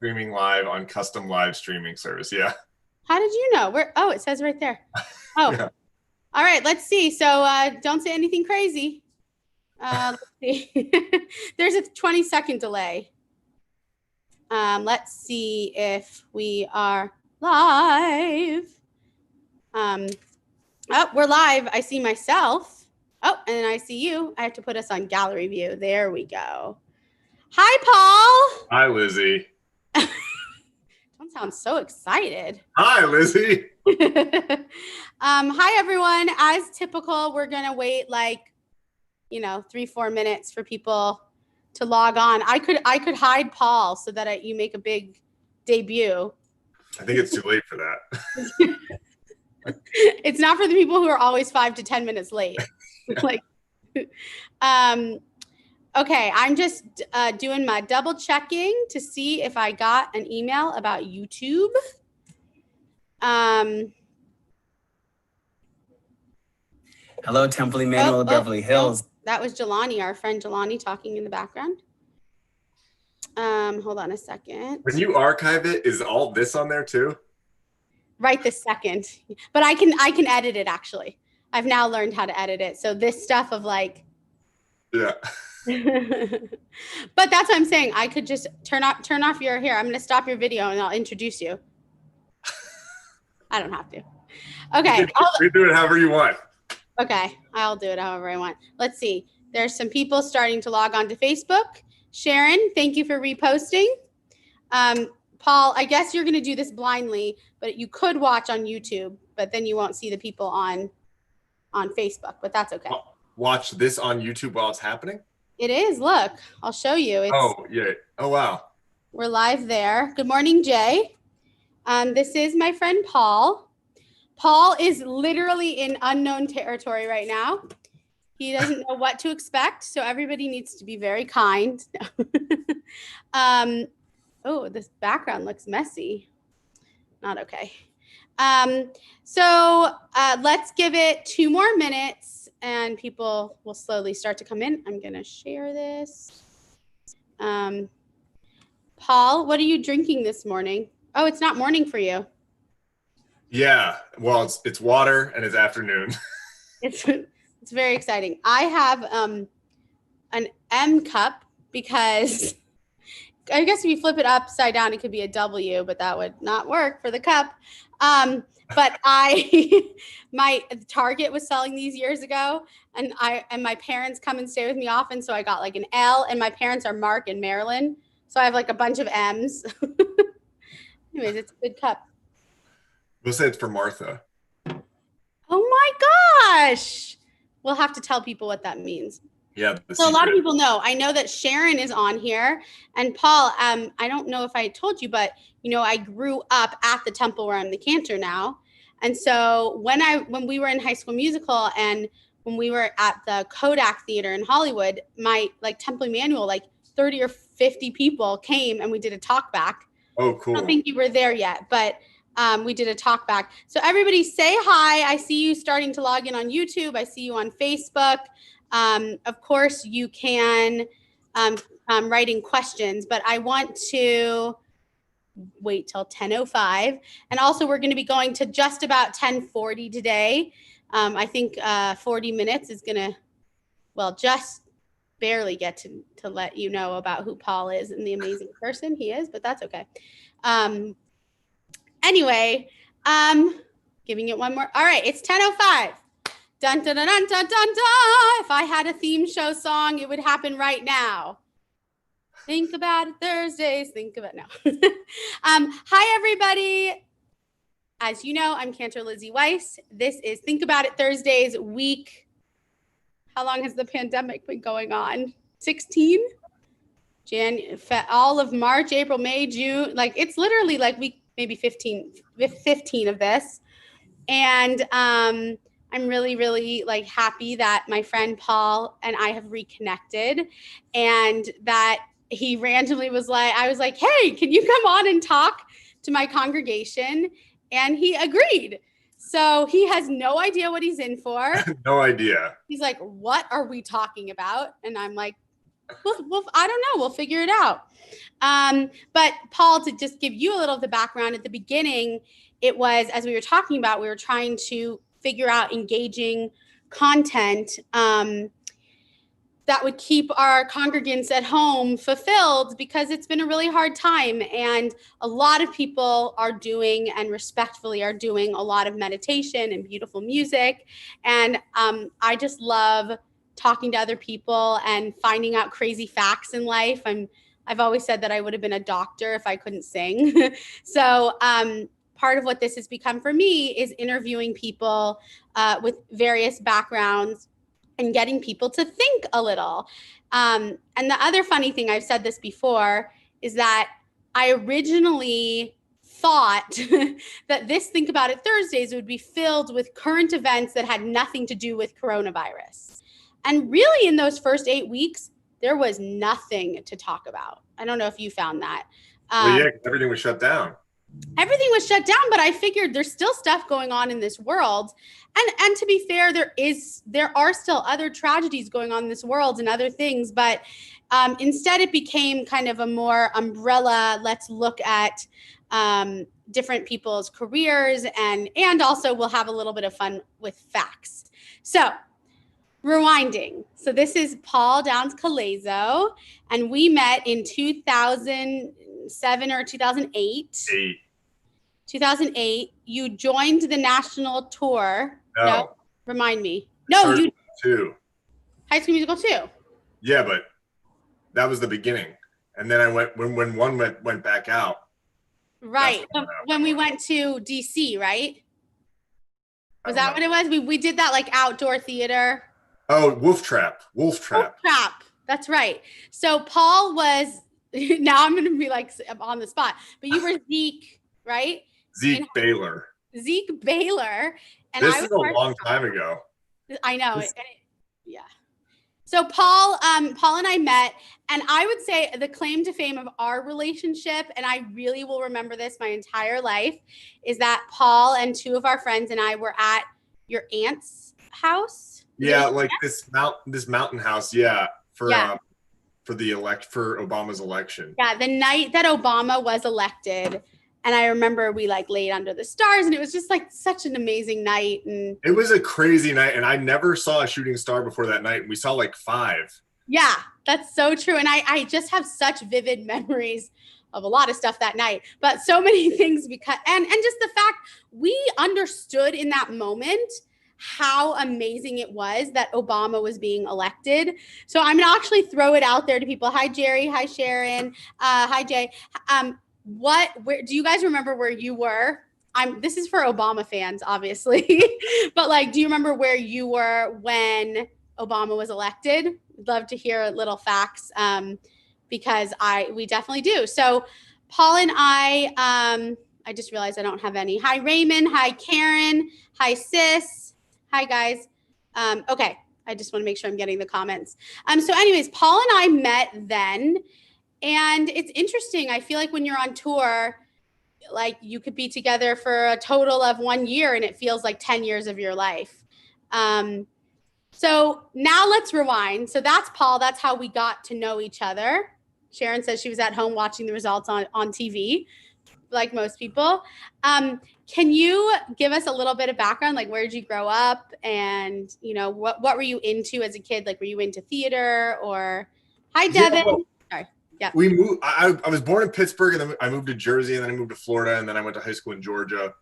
streaming live on custom live streaming service. Yeah. How did you know? Where? Oh, it says right there. Oh, Yeah. all right. Let's see. So don't say anything crazy. Let's see. There's a 20-second delay. Let's see if we are live. Oh, we're live. I see myself. Oh, and I see you. I have to put us on gallery view. There we go. Hi, Paul. Hi, Lizzie. Don't sound so excited. Hi, Lizzie. Hi, everyone. As typical, we're going to wait 3-4 minutes for people to log on. I could hide Paul so that you make a big debut. I think it's too late for that. It's not for the people who are always 5 to 10 minutes late. Okay, I'm just doing my double checking to see if I got an email about YouTube. Hello, Temple Emmanuel of Beverly Hills. No, that was Jelani, our friend Jelani, talking in the background. Hold on a second. When you archive it, is all this on there too? Right this second. But I can edit it, actually. I've now learned how to edit it. So this stuff of Yeah. But that's what I'm saying. I could just turn off your here. I'm going to stop your video and I'll introduce you. I don't have to. Okay. You do it however you want. Okay. I'll do it however I want. Let's see. There's some people starting to log on to Facebook. Sharon, thank you for reposting. Paul, I guess you're going to do this blindly, but you could watch on YouTube, but then you won't see the people on Facebook, but that's okay. Watch this on YouTube while it's happening? It is. Look, I'll show you. Yeah. Oh, wow. We're live there. Good morning, Jay. This is my friend Paul. Paul is literally in unknown territory right now. He doesn't know what to expect, so everybody needs to be very kind. Oh, this background looks messy. Not okay. So let's give it 2 more minutes and people will slowly start to come in. I'm going to share this. Paul, what are you drinking this morning? Oh, it's not morning for you. Yeah. Well, it's water and it's afternoon. It's very exciting. I have an M cup because I guess if you flip it upside down, it could be a W, but that would not work for the cup. But my Target was selling these years ago, and my parents come and stay with me often, so I got an L, and my parents are Mark and Marilyn, so I have a bunch of M's. Anyways, it's a good cup. We'll say it's for Martha. Oh my gosh! We'll have to tell people what that means. Yeah. So a lot of people know. I know that Sharon is on here, and Paul. I don't know if I told you, but I grew up at the Temple where I'm the Cantor now, and so when we were in High School Musical and when we were at the Kodak Theater in Hollywood, my Temple Emmanuel 30 or 50 people came and we did a talk back. Oh, cool. I don't think you were there yet, but we did a talk back. So everybody say hi. I see you starting to log in on YouTube. I see you on Facebook. Of course, you can write in questions, but I want to wait till 10:05. And also, we're going to be going to just about 10:40 today. I think 40 minutes is going to, just barely get to let you know about who Paul is and the amazing person he is, but that's okay. Anyway, giving it one more. All right, it's 10:05. Dun, dun, dun, dun, dun, dun, dun. If I had a theme show song, it would happen right now. Think about it Thursdays. Think about it now. Hi, everybody. As you know, I'm Cantor Lizzie Weiss. This is Think About It Thursdays week. How long has the pandemic been going on? 16? All of March, April, May, June. It's literally week maybe 15 of this. And I'm really, really happy that my friend Paul and I have reconnected, and that he randomly was I was like, hey, can you come on and talk to my congregation? And he agreed. So he has no idea what he's in for. No idea. He's like, what are we talking about? And I'm like, I don't know. We'll figure it out. But Paul, to just give you a little of the background, at the beginning, it was, as we were talking about, we were trying to figure out engaging content that would keep our congregants at home fulfilled, because it's been a really hard time. And a lot of people are doing, and respectfully are doing, a lot of meditation and beautiful music. And I just love talking to other people and finding out crazy facts in life. I've always said that I would have been a doctor if I couldn't sing. So part of what this has become for me is interviewing people with various backgrounds and getting people to think a little. And the other funny thing, I've said this before, is that I originally thought that this Think About It Thursdays would be filled with current events that had nothing to do with coronavirus. And really, in those first 8 weeks, there was nothing to talk about. I don't know if you found that. Well, yeah, everything was shut down. Everything was shut down, but I figured there's still stuff going on in this world. And to be fair, there are still other tragedies going on in this world and other things, but instead it became kind of a more umbrella, let's look at different people's careers, and also we'll have a little bit of fun with facts. So rewinding. So this is Paul Downs Colaizzo, and we met in 2007 or 2008. 2008. You joined the national tour. No. Remind me. No, you two. High School Musical 2. Yeah, but that was the beginning. And then I went when one went back out. Right. When we went to DC, right? Was that what it was? We did that like outdoor theater. Oh, Wolf Trap. That's right. So Paul was, now I'm going to be like on the spot, but you were Zeke, right? Zeke Baylor. And this is a long time ago. I know. Yeah. So Paul and I met, and I would say the claim to fame of our relationship, and I really will remember this my entire life, is that Paul and two of our friends and I were at your aunt's house. Yeah, like this mountain house. Yeah, for Obama's election. Yeah, the night that Obama was elected. And I remember we like laid under the stars, and it was just like such an amazing night. And it was a crazy night, and I never saw a shooting star before that night. We saw like 5. Yeah, that's so true. And I just have such vivid memories of a lot of stuff that night, but so many things, because and just the fact we understood in that moment how amazing it was that Obama was being elected. So I'm gonna actually throw it out there to people. Hi, Jerry. Hi, Sharon. Hi, Jay. Where do you guys remember where you were? This is for Obama fans, obviously, but like, do you remember where you were when Obama was elected? I'd love to hear little facts, because we definitely do. So Paul and I just realized I don't have any. Hi, Raymond. Hi, Karen. Hi, sis. Hi, guys. Okay. I just want to make sure I'm getting the comments. So anyways, Paul and I met then. And it's interesting. I feel like when you're on tour, like you could be together for a total of 1 year and it feels like 10 years of your life. So now let's rewind. So that's Paul. That's how we got to know each other. Sharon says she was at home watching the results on TV, like most people. Can you give us a little bit of background? Like, where did you grow up? And, what were you into as a kid? Like, were you into theater or... Hi, Devin. Yeah, well, sorry. Yeah. We moved. I was born in Pittsburgh, and then I moved to Jersey, and then I moved to Florida, and then I went to high school in Georgia.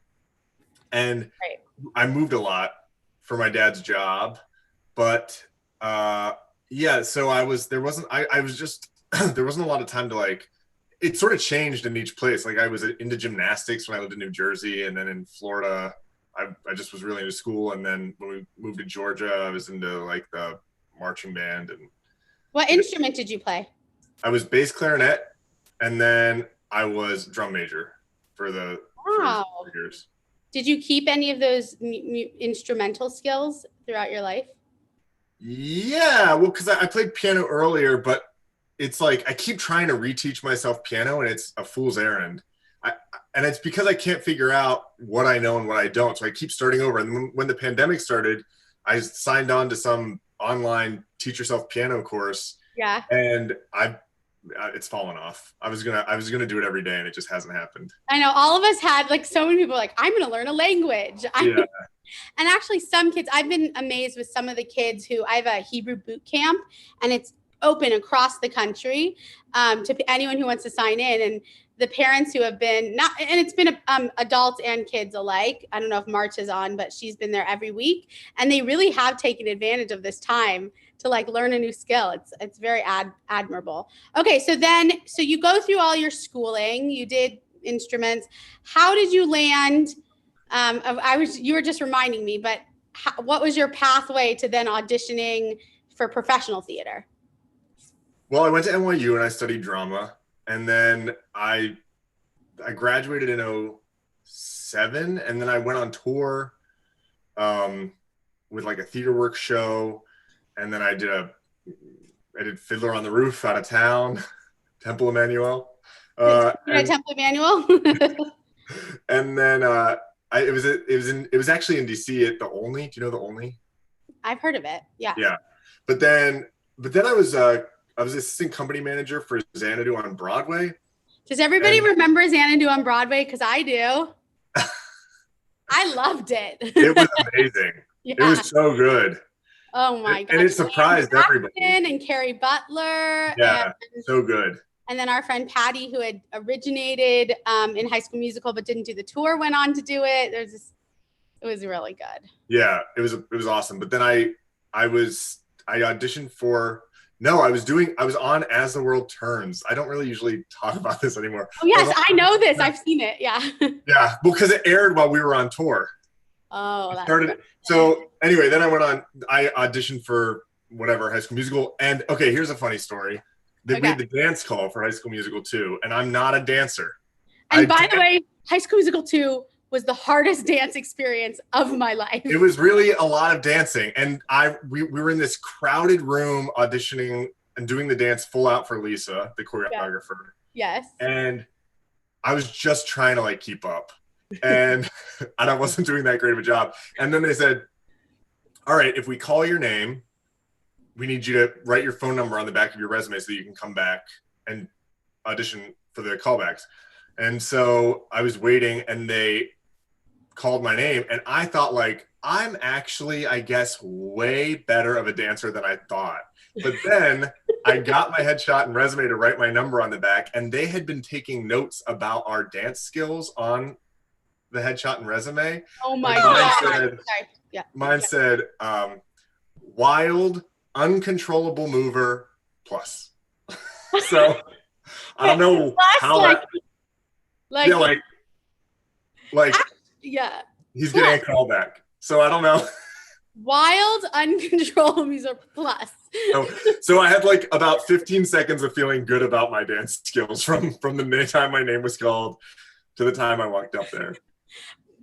And I moved a lot for my dad's job, but so I was there wasn't there wasn't a lot of time to like. It sort of changed in each place. Like I was into gymnastics when I lived in New Jersey, and then in Florida, I just was really into school. And then when we moved to Georgia, I was into like the marching band. And what instrument did you play? I was bass clarinet, and then I was drum major for the 4 years. Did you keep any of those instrumental skills throughout your life? Yeah, well, because I played piano earlier, but it's like I keep trying to reteach myself piano, and it's a fool's errand. And it's because I can't figure out what I know and what I don't. So I keep starting over. And when the pandemic started, I signed on to some online teach yourself piano course. Yeah. And it's fallen off. I was gonna do it every day, and it just hasn't happened. I know all of us had like so many people like, I'm going to learn a language. Yeah. And actually some kids, I've been amazed with some of the kids who I have a Hebrew boot camp, and it's open across the country to anyone who wants to sign in. And the parents who have been and it's been adults and kids alike. I don't know if March is on, but she's been there every week, and they really have taken advantage of this time to like learn a new skill. It's very admirable. Okay, so you go through all your schooling, you did instruments. How did you land? You were just reminding me, but what was your pathway to then auditioning for professional theater? Well, I went to NYU and I studied drama, and then I graduated in 2007, and then I went on tour with like a theater work show, and then I did Fiddler on the Roof out of town, Temple Emmanuel. Temple Emmanuel. And then it was actually in DC at the Olney. Do you know the Olney? I've heard of it. Yeah. Yeah, but then I was assistant company manager for Xanadu on Broadway. Does everybody remember Xanadu on Broadway? Because I do. I loved it. It was amazing. Yeah. It was so good. Oh my god! And it surprised everybody. And Carrie Butler. Yeah, so good. And then our friend Patty, who had originated in High School Musical but didn't do the tour, went on to do it. It was really good. Yeah, it was awesome. But then I auditioned for. No, I was on As the World Turns. I don't really usually talk about this anymore. Oh, yes, I know this. I've seen it. Yeah. Yeah, well, because it aired while we were on tour. Oh, that's started. So anyway, then I auditioned for whatever, High School Musical. And okay, here's a funny story. We had the dance call for High School Musical 2, and I'm not a dancer. And by the way, High School Musical 2 was the hardest dance experience of my life. It was really a lot of dancing. And we were in this crowded room auditioning and doing the dance full out for Lisa, the choreographer. Yes. And I was just trying to like keep up. And I wasn't doing that great of a job. And then they said, all right, if we call your name, we need you to write your phone number on the back of your resume so that you can come back and audition for the callbacks. And so I was waiting, and they called my name, and I thought, like, I'm actually, I guess, way better of a dancer than I thought. But then I got my headshot and resume to write my number on the back, and they had been taking notes about our dance skills on the headshot and resume. Oh my God. Mine said, wild, uncontrollable mover plus. So I don't know how he's getting a call back. So I don't know. Wild, uncontrollable mover plus. So I had like about 15 seconds of feeling good about my dance skills from the time my name was called to the time I walked up there.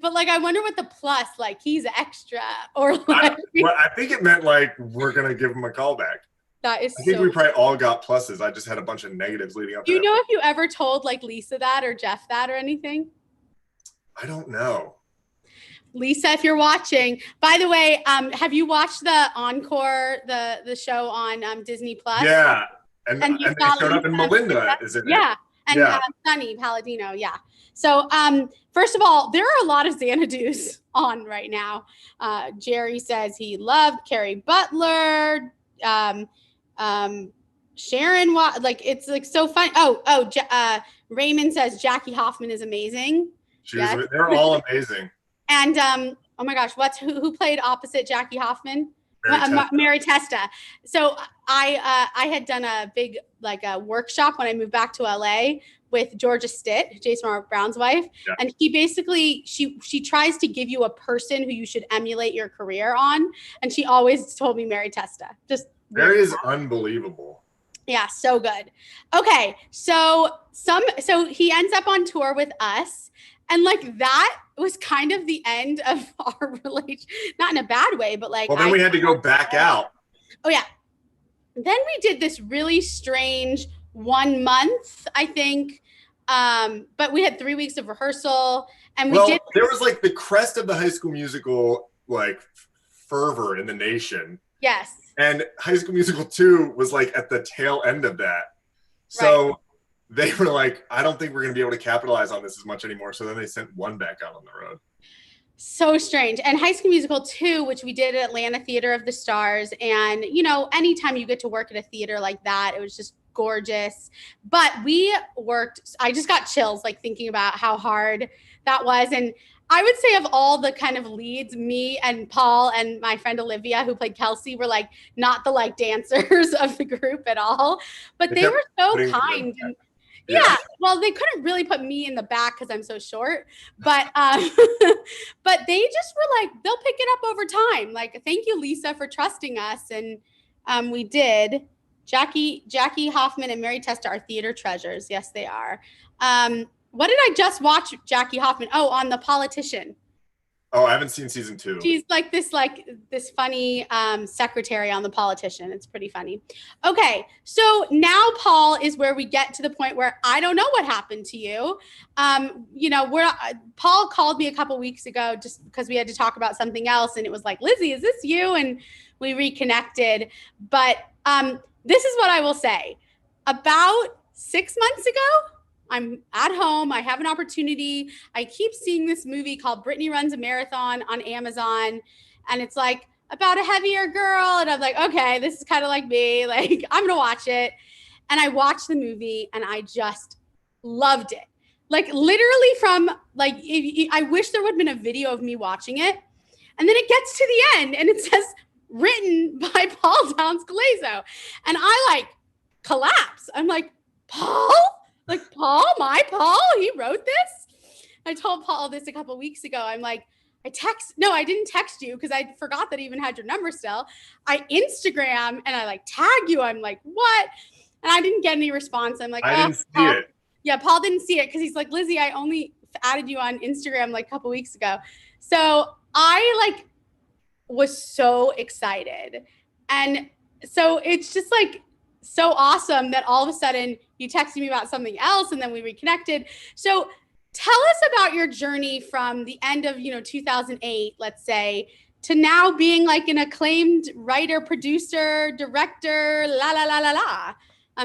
But like, I wonder what the plus, like he's extra, or like. I think it meant like we're gonna give him a call back. That is. I think we probably all got pluses. I just had a bunch of negatives leading up. Do you know if you ever told like Lisa that or Jeff that or anything? I don't know. Lisa, if you're watching, by the way, have you watched the Encore, the show on Disney Plus? Yeah, and they showed up in Melinda, isn't it? Yeah, and Sunny Palladino, yeah. So, first of all, there are a lot of Xanadus on right now. Jerry says he loved Carrie Butler. Sharon, like it's like so fun. Raymond says Jackie Hoffman is amazing. They're all amazing. And oh my gosh, who played opposite Jackie Hoffman? Mary Testa. So I had done a big a workshop when I moved back to LA with Georgia Stitt, Jason Mark Brown's wife. Yeah. And he basically, she tries to give you a person who you should emulate your career on. And she always told me Mary Testa. Mary is unbelievable. Yeah, so good. Okay, so he ends up on tour with us. And like that was kind of the end of our relationship, not in a bad way, but like. Well, then we had to go back out. Oh yeah. Then we did this really strange 1 month, I think. But we had 3 weeks of rehearsal, and there was like the crest of the High School Musical like fervor in the nation. Yes. And High School Musical 2 was like at the tail end of that. So they were like, I don't think we're going to be able to capitalize on this as much anymore. So then they sent 1 back out on the road. So strange. And High School Musical 2, which we did at Atlanta Theater of the Stars. And, you know, anytime you get to work at a theater like that, it was just gorgeous. But we worked, I just got chills like thinking about how hard that was. And I would say of all the kind of leads, me and Paul and my friend Olivia, who played Kelsey, were like not the like dancers of the group at all. But they were so kind. And, yeah, well, they couldn't really put me in the back because I'm so short, but but they just were like, they'll pick it up over time. Like, thank you, Lisa, for trusting us, and we did. Jackie Hoffman and Mary Testa are theater treasures. Yes, they are. What did I just watch? Jackie Hoffman. Oh, on The Politician. Oh, I haven't seen season 2. She's like this funny secretary on The Politician. It's pretty funny. Okay, so now Paul is where we get to the point where I don't know what happened to you. You know, Paul called me a couple weeks ago just because we had to talk about something else, and it was like, Lizzie, is this you? And we reconnected. But this is what I will say. About 6 months ago, I'm at home. I have an opportunity. I keep seeing this movie called Brittany Runs a Marathon on Amazon. And it's like about a heavier girl. And I'm like, okay, this is kind of like me. Like, I'm going to watch it. And I watched the movie and I just loved it. Like literally from like, I wish there would have been a video of me watching it. And then it gets to the end and it says written by Paul Downs Colaizzo. And I like collapse. I'm like, Paul? Like, Paul, my Paul, he wrote this? I told Paul this a couple weeks ago. I'm like, I didn't text you because I forgot that I even had your number still. I Instagram and I like tag you. I'm like, what? And I didn't get any response. I'm like, I didn't see Paul. it. Yeah, Paul didn't see it because he's like, Lizzie, I only added you on Instagram like a couple weeks ago. So I like was so excited. And so it's just like, so awesome that all of a sudden you texted me about something else and then we reconnected. So tell us about your journey from the end of, 2008, let's say, to now being like an acclaimed writer, producer, director, la, la, la, la, la.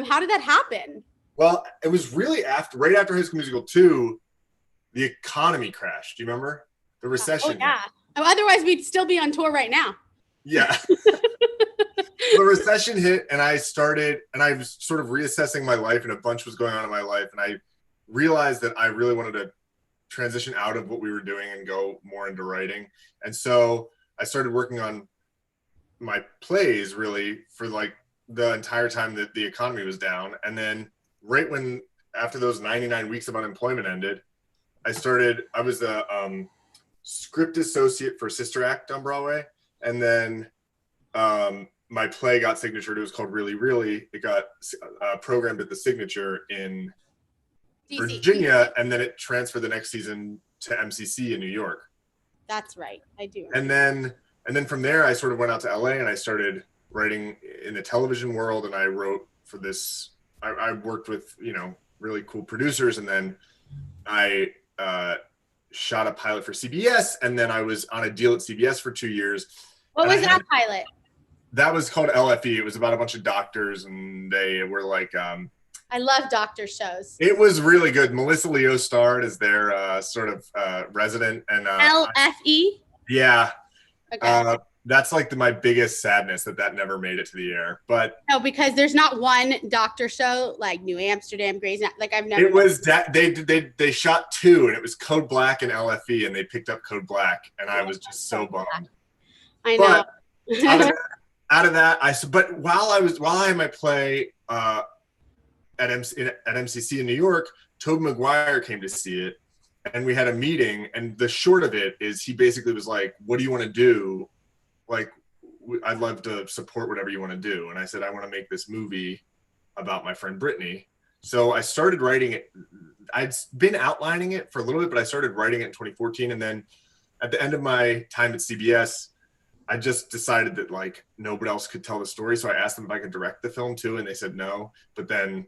How did that happen? Well, it was really right after High School Musical 2, the economy crashed. Do you remember? The recession. Oh, yeah. Otherwise, we'd still be on tour right now. Yeah. The recession hit and I was sort of reassessing my life and a bunch was going on in my life. And I realized that I really wanted to transition out of what we were doing and go more into writing. And so I started working on my plays really for like the entire time that the economy was down. And then right when, after those 99 weeks of unemployment ended, I was a script associate for Sister Act on Broadway. And then my play got signatured. It was called Really, Really. It got programmed at the Signature in DC. Virginia, and then it transferred the next season to MCC in New York. That's right. I do. And then from there, I sort of went out to LA and I started writing in the television world. And I wrote for this. I worked with really cool producers, and then I shot a pilot for CBS, and then I was on a deal at CBS for 2 years. What was that pilot? That was called LFE. It was about a bunch of doctors, and they were like... I love doctor shows. It was really good. Melissa Leo starred as their sort of resident. And LFE? Yeah. Okay. That's like my biggest sadness that never made it to the air. But no, because there's not one doctor show like New Amsterdam, Grey's Anatomy. Like I've never. It was that they shot 2, and it was Code Black and LFE, and they picked up Code Black, and I was just so bummed. I know. But out of that, but while I had my play at MCC in New York, Tobey Maguire came to see it, and we had a meeting. And the short of it is, he basically was like, "What do you want to do? Like, I'd love to support whatever you want to do." And I said, "I want to make this movie about my friend Brittany." So I started writing it. I'd been outlining it for a little bit, but I started writing it in 2014. And then at the end of my time at CBS, I just decided that like nobody else could tell the story. So I asked them if I could direct the film too, and they said no. But then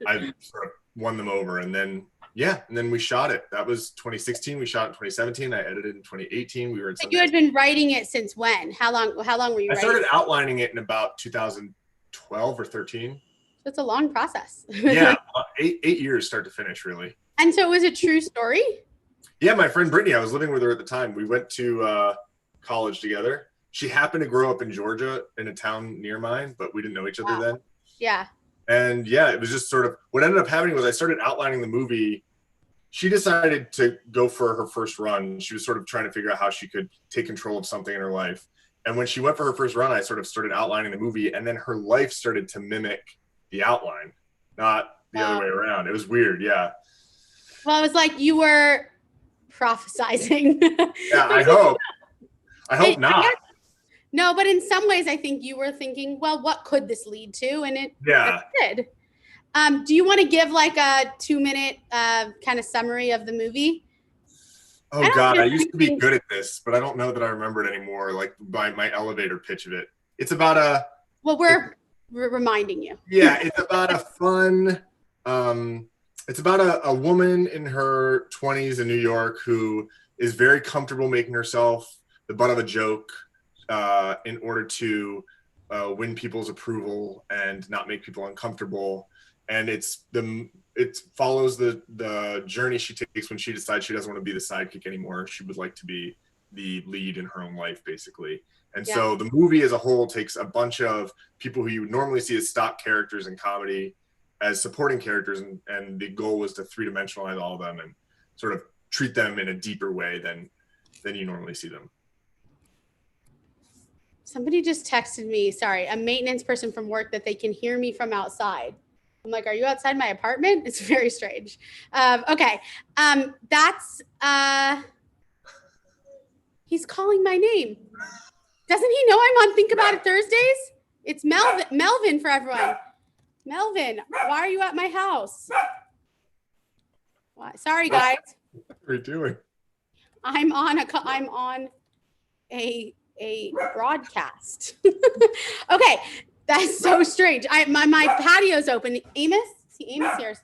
I sort of won them over. And then Yeah, and then we shot it. That was 2016. We shot it in 2017. I edited in 2018. We were in. But you had been writing it since when? How long were you writing? I started outlining it in about 2012 or 13. So it's a long process. Yeah, 8 years start to finish, really. And so it was a true story? Yeah, my friend Brittany, I was living with her at the time. We went to college together. She happened to grow up in Georgia in a town near mine, but we didn't know each other then. Yeah. And yeah, it was just sort of what ended up happening was I started outlining the movie. She decided to go for her first run. She was sort of trying to figure out how she could take control of something in her life. And when she went for her first run, I sort of started outlining the movie, and then her life started to mimic the outline, not the other way around. It was weird. Yeah. Well, it was like you were prophesizing. Yeah, I hope. I hope not. No, but in some ways, I think you were thinking, well, what could this lead to? And it did. Do you want to give like a 2-minute kind of summary of the movie? Oh, God, I used to be good at this, but I don't know that I remember it anymore, like my elevator pitch of it. It's about a... Well, we're reminding you. Yeah, it's about a fun... it's about a woman in her 20s in New York who is very comfortable making herself the butt of a joke in order to win people's approval and not make people uncomfortable. And it follows the journey she takes when she decides she doesn't want to be the sidekick anymore. She would like to be the lead in her own life, basically. And so the movie as a whole takes a bunch of people who you would normally see as stock characters in comedy as supporting characters, and the goal was to three-dimensionalize all of them and sort of treat them in a deeper way than you normally see them. Somebody just texted me, sorry, a maintenance person from work, that they can hear me from outside. I'm like, are you outside my apartment? It's very strange. Okay. He's calling my name. Doesn't he know I'm on Think About It Thursdays? It's Melvin for everyone. Melvin, why are you at my house? Why? Sorry, guys. What are you doing? I'm on a broadcast. Okay, that's so strange. My patio's open. Amos? See Amos here.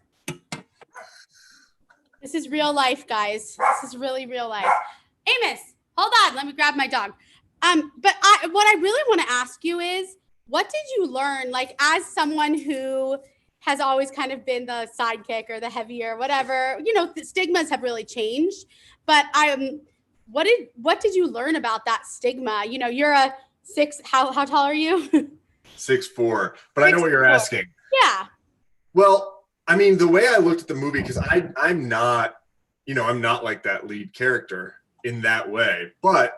This is real life, guys. This is really real life. Amos, hold on. Let me grab my dog. But what I really want to ask you is, what did you learn, like, as someone who has always kind of been the sidekick or the heavier, whatever, the stigmas have really changed. But what did you learn about that stigma? You're a how tall are you? 6'4", but 6'4". I know what you're asking. Yeah. Well, I mean, the way I looked at the movie, because I'm not like that lead character in that way, but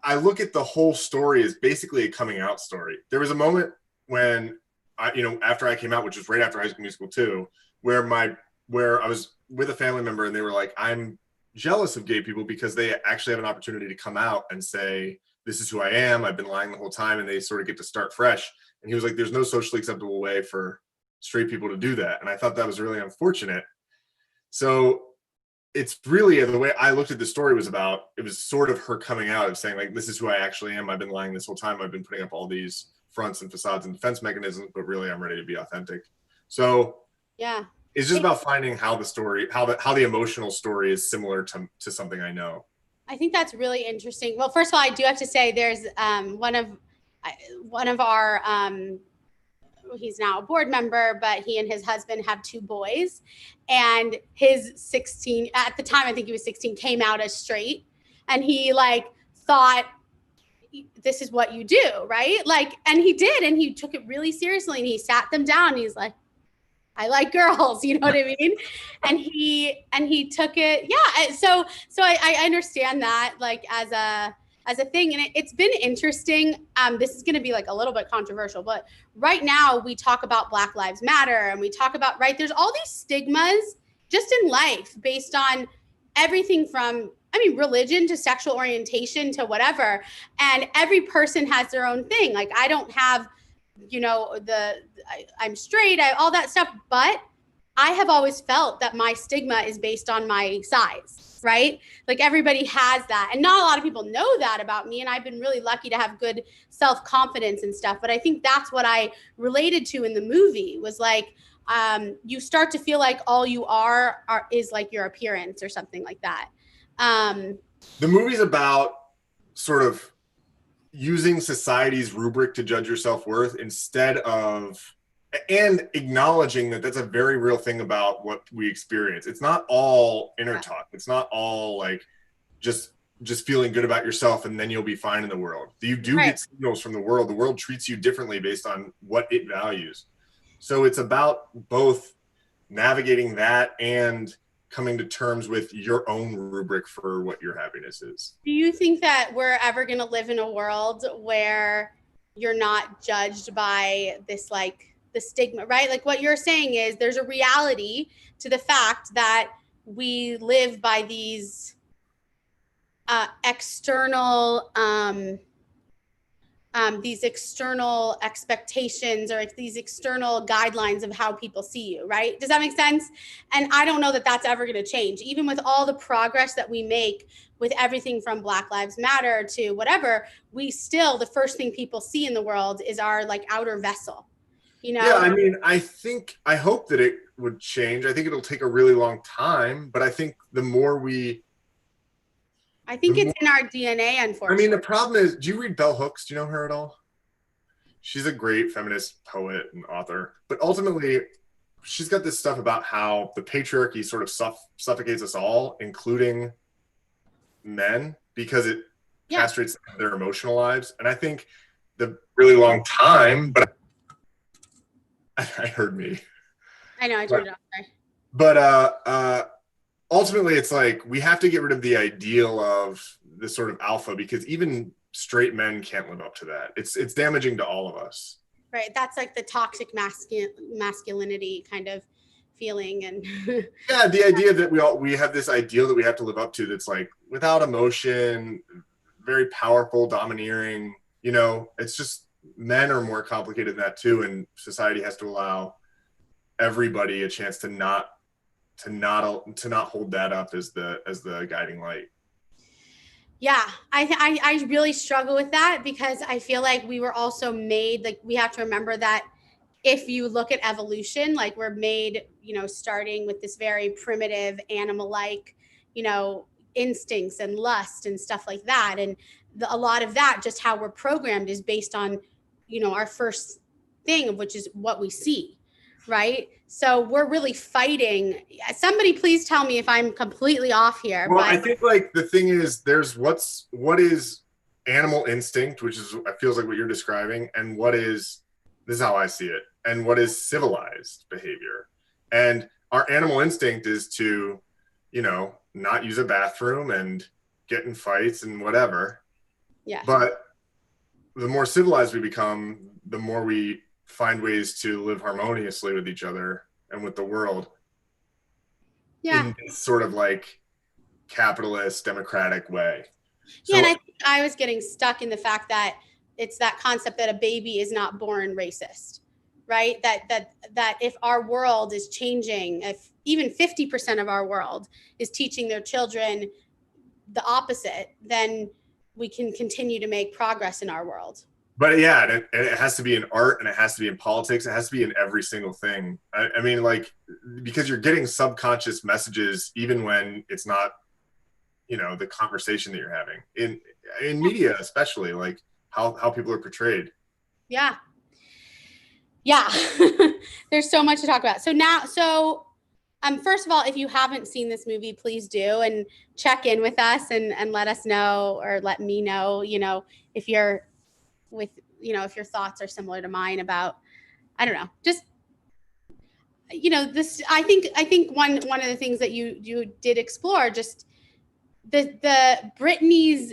I look at the whole story as basically a coming out story. There was a moment when after I came out, which was right after High School Musical 2, where I was with a family member and they were like, I'm jealous of gay people because they actually have an opportunity to come out and say, this is who I am. I've been lying the whole time, and they sort of get to start fresh. And he was like, there's no socially acceptable way for straight people to do that. And I thought that was really unfortunate. So it's really, the way I looked at the story was it was sort of her coming out and saying, like, this is who I actually am. I've been lying this whole time. I've been putting up all these fronts and facades and defense mechanisms, but really I'm ready to be authentic. So yeah, it's just about finding how the story, how the emotional story is similar to something I know. I think that's really interesting. Well, first of all, I do have to say there's one of our he's now a board member, but he and his husband have 2 boys, and his 16, at the time, I think he was 16, came out as straight, and he thought, this is what you do, right? And he did, and he took it really seriously, and he sat them down, and he's like, I like girls, you know what I mean? And he took it. Yeah. So I understand that as a thing. And it's been interesting. This is going to be a little bit controversial, but right now we talk about Black Lives Matter, and we talk about, there's all these stigmas just in life based on everything from, religion to sexual orientation to whatever. And every person has their own thing. I don't have, I'm straight, all that stuff, but I have always felt that my stigma is based on my size, right? Everybody has that, and not a lot of people know that about me, and I've been really lucky to have good self-confidence and stuff, but I think that's what I related to in the movie was you start to feel like all you is like your appearance or something like that. The movie's about sort of using society's rubric to judge your self-worth instead of, and acknowledging that that's a very real thing about what we experience. It's not all inner talk. It's not all like just feeling good about yourself and then you'll be fine in the world. You do get signals from the world. The world treats you differently based on what it values. So it's about both navigating that and coming to terms with your own rubric for what your happiness is. Do you think that we're ever going to live in a world where you're not judged by this, like the stigma, right? Like what you're saying is there's a reality to the fact that we live by these external expectations or these external guidelines of how people see you, right? Does that make sense? And I don't know that that's ever going to change. Even with all the progress that we make with everything from Black Lives Matter to whatever, we still, the first thing people see in the world is our like outer vessel, you know? Yeah, I mean, I hope that it would change. I think it'll take a really long time, but I think the more it's in our DNA, unfortunately. I mean, the problem is, do you read Bell Hooks? Do you know her at all? She's a great feminist poet and author, but ultimately she's got this stuff about how the patriarchy sort of suffocates us all, including men, because it castrates their emotional lives. And I think the really long time, but I heard me. I know, I turned it off. But ultimately, it's like we have to get rid of the ideal of this sort of alpha, because even straight men can't live up to that. It's damaging to all of us. Right. That's like the toxic masculinity kind of feeling. And yeah, the idea that we have this ideal that we have to live up to that's like without emotion, very powerful, domineering. You know, it's just men are more complicated than that too, and society has to allow everybody a chance to not hold that up as the guiding light. Yeah, I really struggle with that, because I feel like we were also made, like we have to remember that if you look at evolution, like we're made, you know, starting with this very primitive animal-like, you know, instincts and lust and stuff like that. And a lot of that, just how we're programmed, is based on, you know, our first thing, which is what we see. Right. So we're really fighting. Somebody please tell me if I'm completely off here. Well, I think like the thing is there's what is animal instinct, which is feels like what you're describing, and this is how I see it, and what is civilized behavior. And our animal instinct is to, you know, not use a bathroom and get in fights and whatever. Yeah. But the more civilized we become, the more we find ways to live harmoniously with each other and with the world. Yeah. In this sort of like capitalist, democratic way. Yeah, and I think I was getting stuck in the fact that it's that concept that a baby is not born racist, right? That if our world is changing, if even 50% of our world is teaching their children the opposite, then we can continue to make progress in our world. But yeah, and it has to be in art, and it has to be in politics. It has to be in every single thing. I mean, like, because you're getting subconscious messages even when it's not, you know, the conversation that you're having in media, especially like how people are portrayed. Yeah. There's so much to talk about. So first of all, if you haven't seen this movie, please do, and check in with us and let us know, or let me know, you know, if your thoughts are similar to mine about, I don't know, just, you know, this, I think one of the things that you did explore, just the Britney's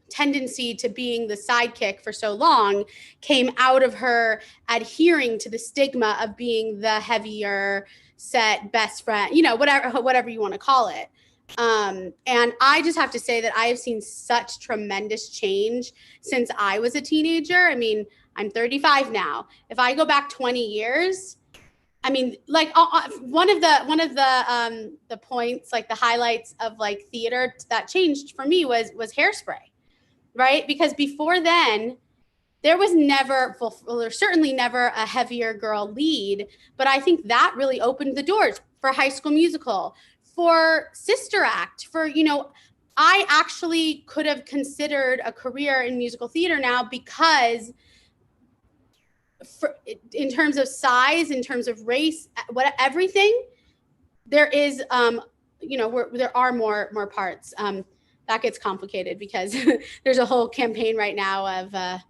tendency to being the sidekick for so long came out of her adhering to the stigma of being the heavier set best friend, you know, whatever you want to call it. And I just have to say that I have seen such tremendous change since I was a teenager. I mean, I'm 35 now. If I go back 20 years, I mean, like one of the points, like the highlights of like theater that changed for me was Hairspray, right? Because before then, there was never, well, there's certainly never a heavier girl lead, but I think that really opened the doors for High School Musical, for Sister Act, for, you know, I actually could have considered a career in musical theater now because in terms of size, in terms of race, everything, there is, you know, there are more parts. That gets complicated because there's a whole campaign right now of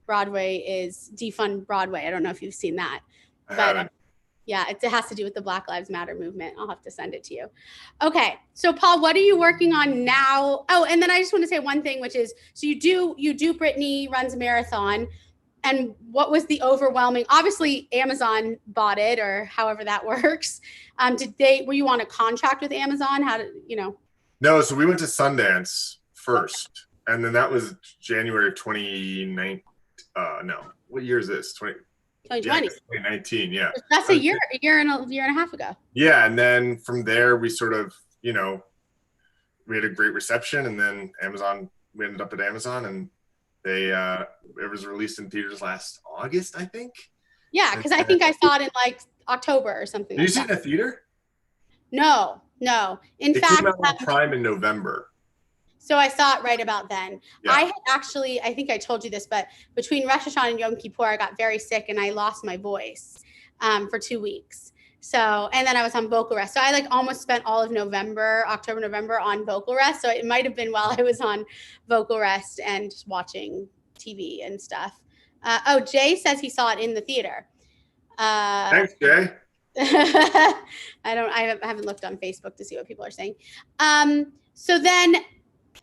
Broadway is defund Broadway. I don't know if you've seen that, but yeah, it has to do with the Black Lives Matter movement. I'll have to send it to you. Okay, so Paul, what are you working on now? Oh, and then I just want to say one thing, which is, so you do Brittany runs a marathon, and what was the overwhelming? Obviously, Amazon bought it, or however that works. Were you on a contract with Amazon? How did you know? No, so we went to Sundance first, and then that was January of 2019. No, what year is this? 2020. Yeah, 2019, yeah. That's a year and a half ago. Yeah, and then from there we sort of, you know, we had a great reception, and then we ended up at Amazon, and it was released in theaters last August, I think. Yeah, because I think I saw it in like October or something. Did you see it in a theater? No. In fact, it came out on Prime in November. So I saw it right about then. Yeah. I had actually, I think I told you this, but between Rosh Hashanah and Yom Kippur, I got very sick and I lost my voice for 2 weeks. So, and then I was on vocal rest. So I like almost spent all of October, November on vocal rest. So it might've been while I was on vocal rest and just watching TV and stuff. Jay says he saw it in the theater. Thanks, Jay. I haven't looked on Facebook to see what people are saying. So then,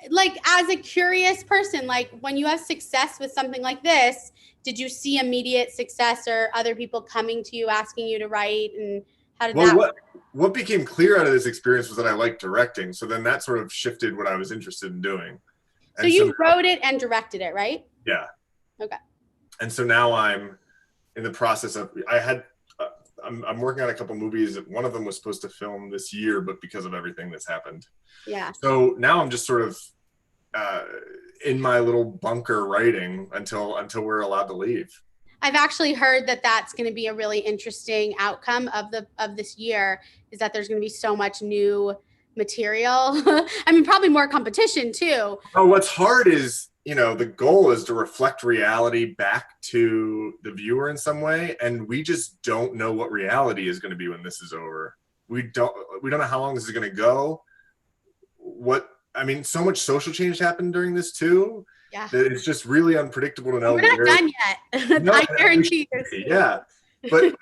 like, as a curious person, like when you have success with something like this, did you see immediate success or other people coming to you asking you to write, and how did that work? What became clear out of this experience was that I liked directing. So then that sort of shifted what I was interested in doing. So you wrote it and directed it, right? Yeah. Okay. And so now I'm in the process of, I'm working on a couple movies. One of them was supposed to film this year, but because of everything that's happened. Yeah. So now I'm just sort of in my little bunker writing until we're allowed to leave. I've actually heard that that's going to be a really interesting outcome of this year, is that there's going to be so much new material. I mean, probably more competition too. Oh, what's hard is, you know, the goal is to reflect reality back to the viewer in some way, and we just don't know what reality is going to be when this is over. We don't know how long this is going to go. So much social change happened during this too. Yeah. That it's just really unpredictable to know. We're not done yet. No, I guarantee you. Yeah. But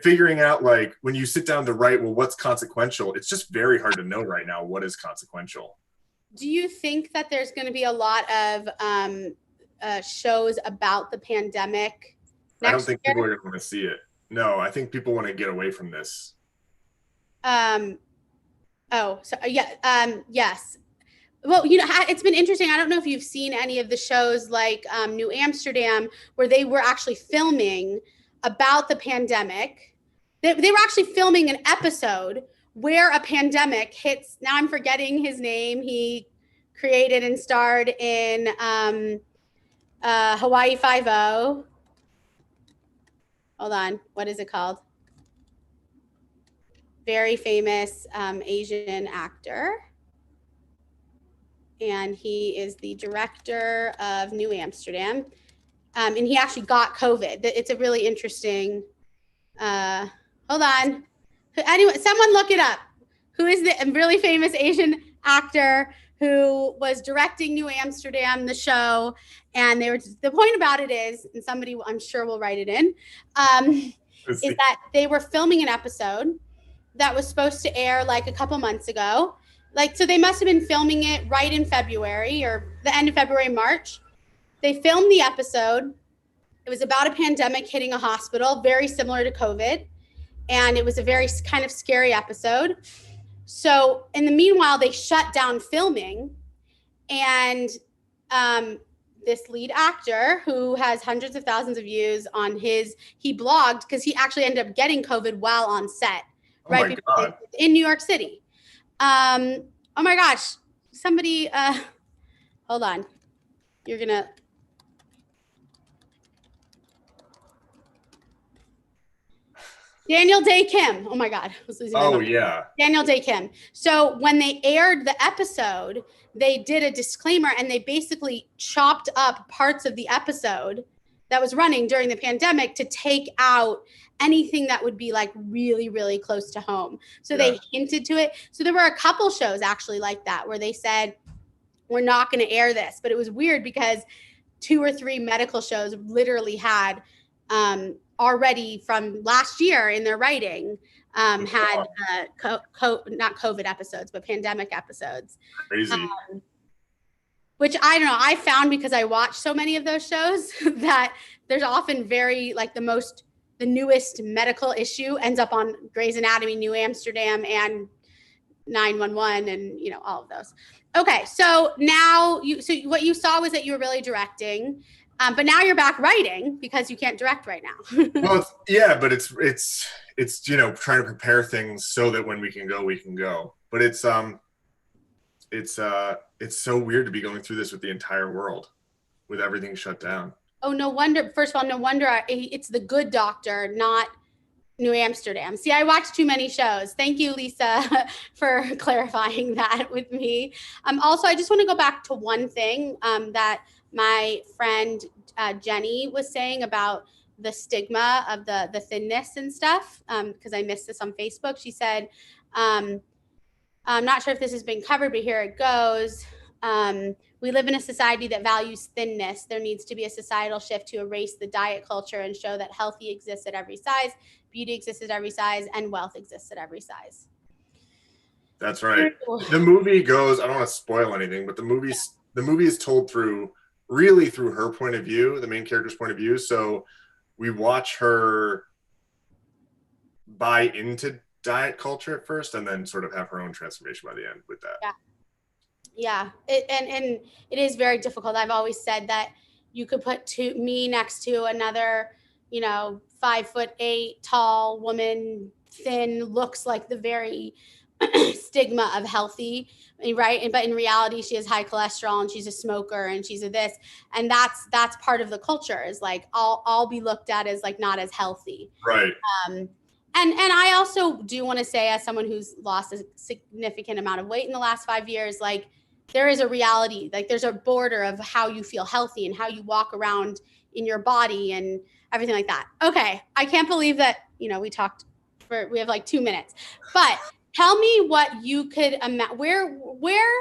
figuring out, like, when you sit down to write, well, what's consequential? It's just very hard to know right now what is consequential. Do you think that there's going to be a lot of shows about the pandemic next I don't think year? people are going to see it. No, I think people want to get away from this. Yes. Well, you know, it's been interesting. I don't know if you've seen any of the shows like New Amsterdam, where they were actually filming about the pandemic. They were actually filming an episode where a pandemic hits. Now I'm forgetting his name. He created and starred in Hawaii Five-0. Hold on. What is it called? Very famous Asian actor. And he is the director of New Amsterdam. And he actually got COVID. It's a really interesting, hold on. Anyway, someone look it up. Who is the really famous Asian actor who was directing New Amsterdam, the show? And the point about it is, and somebody I'm sure will write it in, is that they were filming an episode that was supposed to air like a couple months ago. Like, so they must have been filming it right in February or the end of February, March. They filmed the episode. It was about a pandemic hitting a hospital, very similar to COVID. And it was a very kind of scary episode. So in the meanwhile, they shut down filming. And this lead actor, who has hundreds of thousands of views on he blogged, because he actually ended up getting COVID while on set, right? Oh my God. In New York City. Oh my gosh, somebody, hold on. Daniel Day Kim. Oh my God. I was losing my mind. Yeah. Daniel Day Kim. So when they aired the episode, they did a disclaimer and they basically chopped up parts of the episode that was running during the pandemic to take out anything that would be like really, really close to home. So they hinted to it. So there were a couple shows actually like that where they said, we're not going to air this. But it was weird because 2 or 3 medical shows literally had already from last year in their writing had not COVID episodes, but pandemic episodes. Crazy. Which I don't know, I found because I watch so many of those shows that there's often very like the newest medical issue ends up on Grey's Anatomy, New Amsterdam, and 911, and all of those. Okay, so now what you saw was that you were really directing, but now you're back writing because you can't direct right now. Well, but it's trying to prepare things so that when we can go, we can go. But it's so weird to be going through this with the entire world, with everything shut down. Oh, no wonder. First of all, no wonder it's The Good Doctor, not New Amsterdam. See, I watch too many shows. Thank you, Lisa, for clarifying that with me. Also, I just want to go back to one thing that my friend Jenny was saying about the stigma of the thinness and stuff, because I missed this on Facebook. She said, I'm not sure if this has been covered, but here it goes. We live in a society that values thinness. There needs to be a societal shift to erase the diet culture and show that healthy exists at every size, beauty exists at every size, and wealth exists at every size. That's right. The movie goes, I don't want to spoil anything, but the movie is told through her point of view, the main character's point of view. So we watch her buy into diet culture at first and then sort of have her own transformation by the end with that. Yeah. And it is very difficult. I've always said that you could put me next to another, 5'8" tall woman, thin, looks like the very stigma of healthy, right? But in reality, she has high cholesterol and she's a smoker and she's a this, and that's part of the culture, is like I'll be looked at as like not as healthy, right? And I also do want to say, as someone who's lost a significant amount of weight in the last 5 years, like there is a reality, like there's a border of how you feel healthy and how you walk around in your body and everything like that. Okay, I can't believe that we have like 2 minutes, but tell me what you could imagine. Where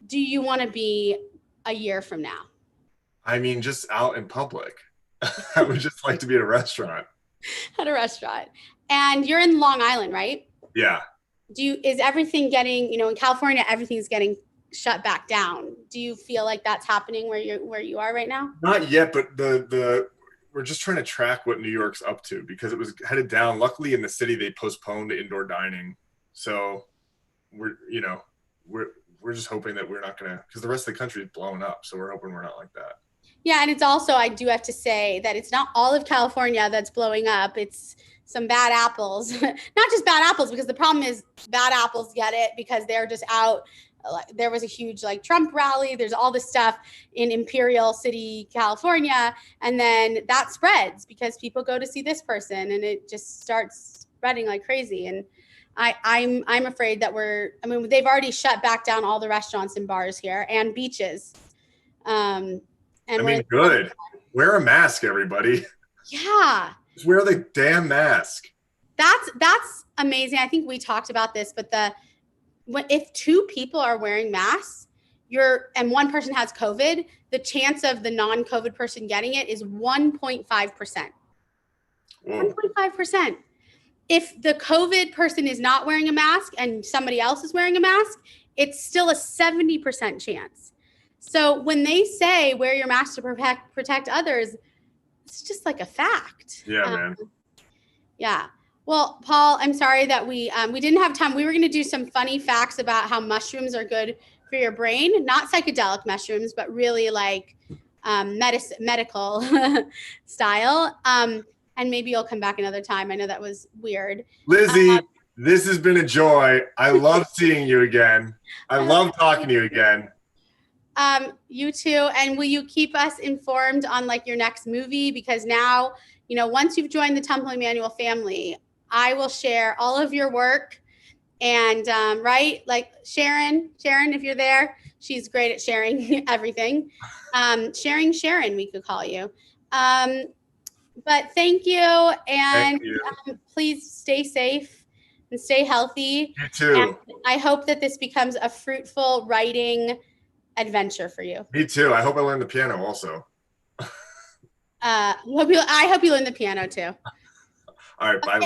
do you want to be a year from now? I mean, just out in public. I would just like to be at a restaurant. At a restaurant. And you're in Long Island, right? Yeah. Is everything getting, in California, everything's getting shut back down. Do you feel like that's happening where you are right now? Not yet, but we're just trying to track what New York's up to because it was headed down. Luckily in the city, they postponed indoor dining. So we're just hoping that we're not gonna, because the rest of the country is blowing up. So we're hoping we're not like that. Yeah. And it's also, I do have to say that it's not all of California that's blowing up. It's some bad apples, not just bad apples, because the problem is bad apples get it because they're just out. There was a huge Trump rally. There's all this stuff in Imperial City, California. And then that spreads because people go to see this person and it just starts spreading like crazy. And I'm afraid that they've already shut back down all the restaurants and bars here and beaches. Good. Wear a mask, everybody. Yeah. Just wear the damn mask. That's amazing. I think we talked about this, but if 2 people are wearing masks, and one person has COVID, the chance of the non-COVID person getting it is 1.5%. 1.5%. If the COVID person is not wearing a mask and somebody else is wearing a mask, it's still a 70% chance. So when they say wear your mask to protect others, it's just like a fact. Yeah, man. Yeah. Well, Paul, I'm sorry that we didn't have time. We were going to do some funny facts about how mushrooms are good for your brain, not psychedelic mushrooms, but really like medical style. And maybe you'll come back another time. I know that was weird. Lizzie, this has been a joy. I love seeing you again. I love talking to you again. You too. And will you keep us informed on your next movie? Because now, once you've joined the Temple Emmanuel family, I will share all of your work. And right, like Sharon, if you're there, she's great at sharing everything. Sharon, we could call you. But thank you, and Thank you. Please stay safe and stay healthy. You too. And I hope that this becomes a fruitful writing adventure for you. Me too. I hope I learn the piano also. I hope you learn the piano too. All right, bye.